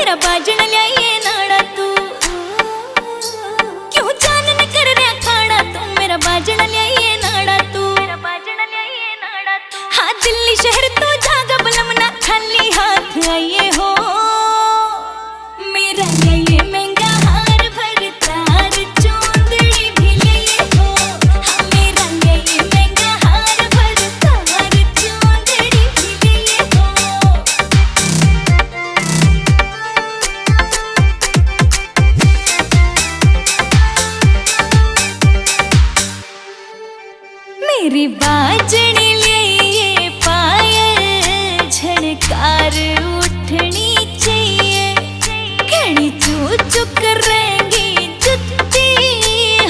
मेरा बाजन लियाइए नाड़ा तू, क्यों जान न कर रहा खाना तू, मेरा बाजन लियाइए नाड़ा तू, मेरा बाजन लियाइए नाड़ा तू। हाँ दिल्ली शहर तो जागा बलम ना खाली हाथ आइए हो, मेरा ये महंगा हार भर तार चोंदड़ी भी लिए हो। हाँ मेरा ये महंगा हार भर तार चोंदड़ी भी लिए हो। मेरी बाजनी लिए पायल झनकार उठनी चाहिए, घड़ी चूक करेंगी जुत्ती,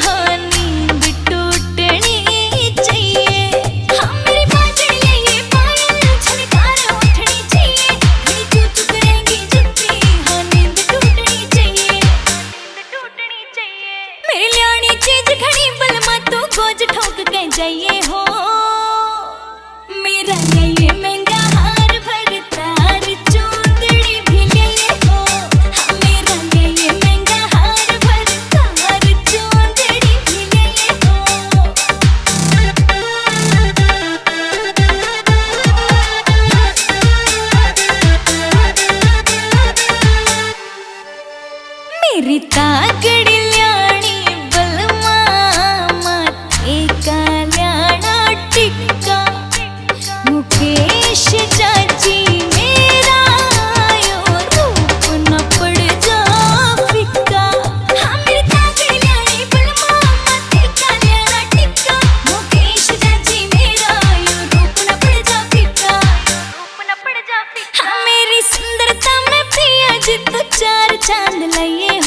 हाँ नींद टूटनी चाहिए। हाँ मेरी बाजनी लिए पायल झनकार उठनी चाहिए, घड़ी चूक करेंगी जुत्ती, हाँ नींद टूटनी चाहिए, नींद टूटनी चाहिए। मेरी लियानी चीज घड़ी बलमा तू गोज ठोक के जाइए हो, मेरा ये महंगा हार भर तार चोंदड़ी भी लिए हो। हाँ मेरा ये महंगा हार भर तार चोंदड़ी भी लिए हो। मेरी तागड़ी ल्याणी बलमा माथे का ल्याणा टिक्का, मुकेश चाची मेरा यो रूप न पड़ जा फिक्का। हाँ मेरी तागड़ी ल्याणी बलमा माथे का ल्याणा टिक्का, मुकेश चाची मेरा यो रूप न पड़ जा फिक्का, रूप न पड़ जा फिक्का। हाँ मेरी सुंदरता में पिया जी तो चार चांद लाइए हो,